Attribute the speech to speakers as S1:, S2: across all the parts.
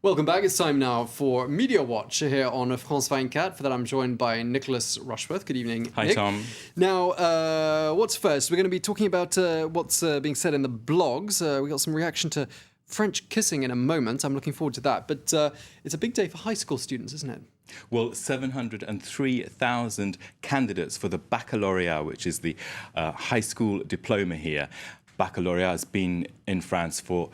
S1: Welcome back. It's time now for Media Watch here on France 24. For that, I'm joined by Nicholas Rushworth. Good evening,
S2: Hi,
S1: Nick.
S2: Tom.
S1: Now, what's first? We're going to be talking about what's being said in the blogs. We got some reaction to French kissing in a moment. I'm looking forward to that. But it's a big day for high school students, isn't it?
S2: Well, 703,000 candidates for the baccalaureate, which is the high school diploma here. Baccalaureate has been in France for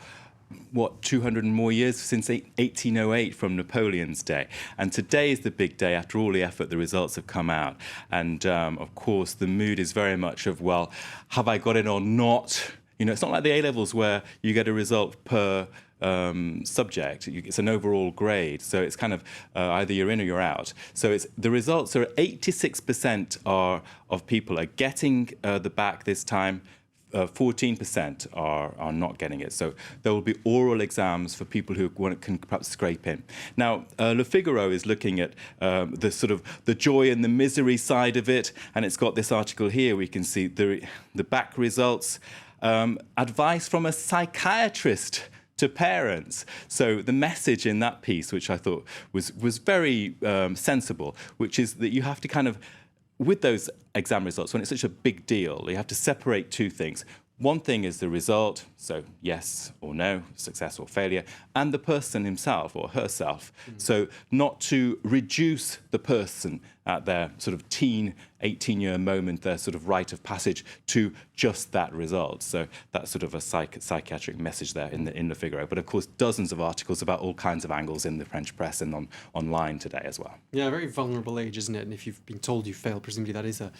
S2: 200 and more years, since 1808 from Napoleon's day. And today is the big day. After all the effort, the results have come out. And of course, the mood is very much of, well, have I got it or not? You know, it's not like the A-levels where you get a result per subject. It's an overall grade, so it's kind of either you're in or you're out. So the results are 86% of people are getting the back this time. 14% are not getting it. So there will be oral exams for people who can perhaps scrape in. Now, Le Figaro is looking at the sort of the joy and the misery side of it, and it's got this article here. We can see the back results. Advice from a psychiatrist to parents. So the message in that piece, which I thought was very sensible, which is that you have to kind of, with those exam results, when it's such a big deal, you have to separate two things. One thing is the result, so yes or no, success or failure, and the person himself or herself. So not to reduce the person at their sort of 18-year moment, their sort of rite of passage, to just that result. So that's sort of a psychiatric message there in the Figaro. But of course, dozens of articles about all kinds of angles in the French press and online today as well.
S1: Yeah, a very vulnerable age, isn't it? And if you've been told you failed, presumably that is a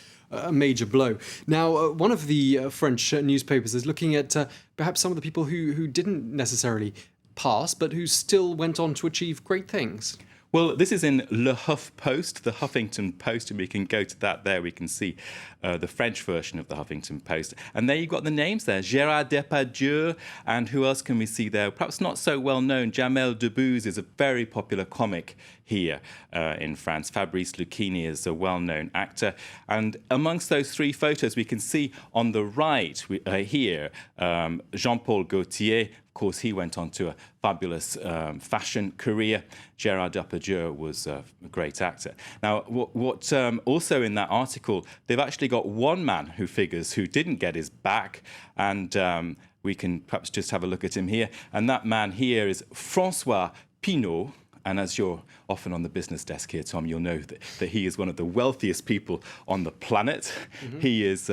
S1: major blow. Now, one of the French newspapers is looking at perhaps some of the people who didn't necessarily pass, but who still went on to achieve great things.
S2: Well, this is in Le Huff Post, the Huffington Post, and we can go to that there. We can see the French version of the Huffington Post. And there you've got the names there, Gérard Depardieu, and who else can we see there? Perhaps not so well known, Jamel Debbouze is a very popular comic here in France. Fabrice Lucchini is a well-known actor. And amongst those three photos, we can see on the right here, Jean-Paul Gaultier. Of course, he went on to a fabulous fashion career. Gérard Depardieu was a great actor. Now, what also in that article, they've actually got one man who figures who didn't get his back, and we can perhaps just have a look at him here. And that man here is François Pinault. And as you're often on the business desk here, Tom, you'll know that he is one of the wealthiest people on the planet. Mm-hmm. He is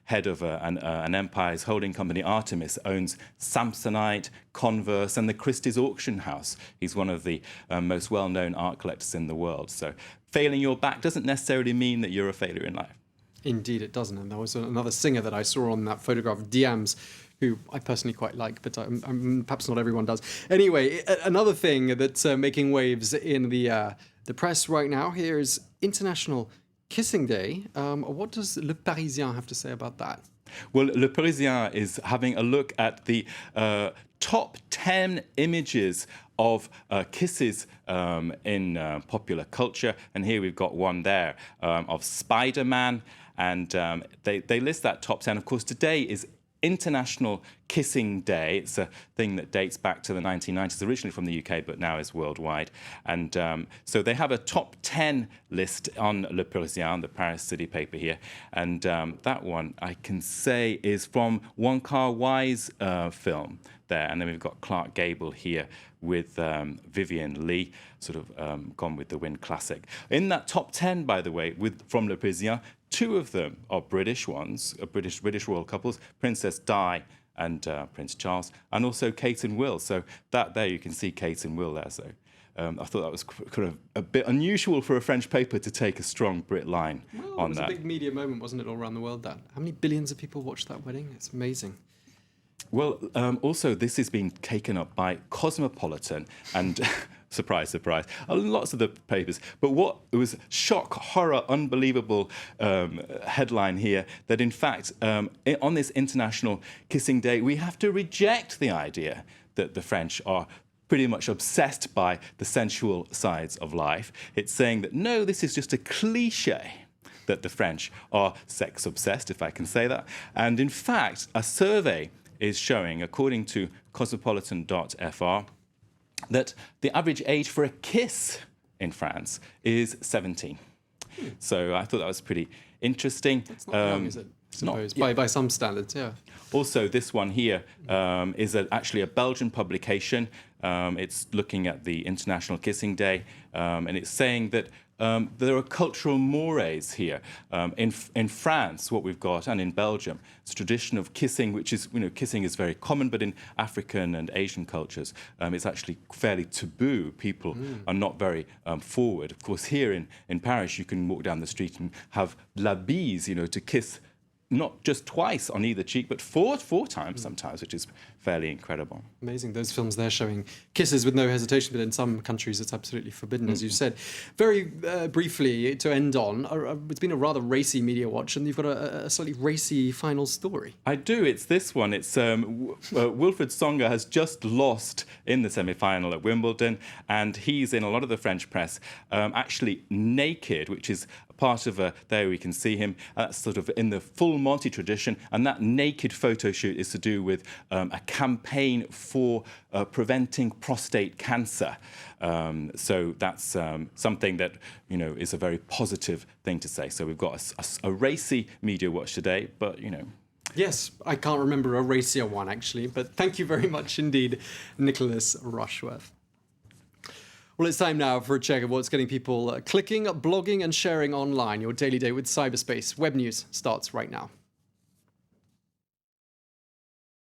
S2: head of an empire's holding company. Artemis owns Samsonite, Converse, and the Christie's Auction House. He's one of the most well-known art collectors in the world. So failing your back doesn't necessarily mean that you're a failure in life.
S1: Indeed, it doesn't. And there was another singer that I saw on that photograph, Diams, who I personally quite like, but perhaps not everyone does. Anyway, another thing that's making waves in the press right now here is International Kissing Day. What does Le Parisien have to say about that?
S2: Well, Le Parisien is having a look at the top 10 images of kisses in popular culture. And here we've got one there of Spider-Man. And they list that top 10. Of course, today is International Kissing Day. It's a thing that dates back to the 1990s, originally from the UK, but now is worldwide. And so they have a top 10 list on Le Parisien, the Paris city paper here. And that one, I can say, is from Wong Kar-wai's film there. And then we've got Clark Gable here with Vivien Leigh, sort of Gone with the Wind classic. In that top 10, by the way, from Le Parisien, two of them are British ones, British royal couples, Princess Di and Prince Charles, and also Kate and Will. So that there you can see Kate and Will there. So I thought that was kind of a bit unusual for a French paper to take a strong Brit line on that.
S1: It was a big media moment, wasn't it, all around the world? That how many billions of people watched that wedding? It's amazing.
S2: Well, also this is being taken up by Cosmopolitan and surprise, surprise, lots of the papers. But what it was shock, horror, unbelievable headline here that in fact on this International Kissing Day we have to reject the idea that the French are pretty much obsessed by the sensual sides of life. It's saying that no, this is just a cliche, that the French are sex obsessed, if I can say that. And in fact, a survey is showing, according to cosmopolitan.fr, that the average age for a kiss in France is 17. So I thought that was pretty interesting.
S1: It's not young, is it? I suppose, by some standards, yeah.
S2: Also, this one here is actually a Belgian publication. It's looking at the International Kissing Day, and it's saying that there are cultural mores here. In France, what we've got, and in Belgium, it's a tradition of kissing, which is, kissing is very common, but in African and Asian cultures, it's actually fairly taboo. People are not very forward. Of course, here in Paris, you can walk down the street and have la bise, to kiss not just twice on either cheek, but four times sometimes, which is fairly incredible.
S1: Amazing. Those films there showing kisses with no hesitation, but in some countries it's absolutely forbidden, as you said. Very briefly, to end on, it's been a rather racy media watch, and you've got a slightly racy final story.
S2: I do. It's this one. It's Wilfried Tsonga has just lost in the semi-final at Wimbledon, and he's in a lot of the French press actually naked, which is part of there we can see him. That's sort of in the full Monty tradition, and that naked photo shoot is to do with a campaign for preventing prostate cancer. So that's something that is a very positive thing to say. So we've got a racy media watch today, but
S1: Yes, I can't remember a racier one actually, but thank you very much indeed, Nicholas Rushworth. Well, it's time now for a check of what's getting people clicking, blogging and sharing online. Your daily day with cyberspace. Web News starts right now.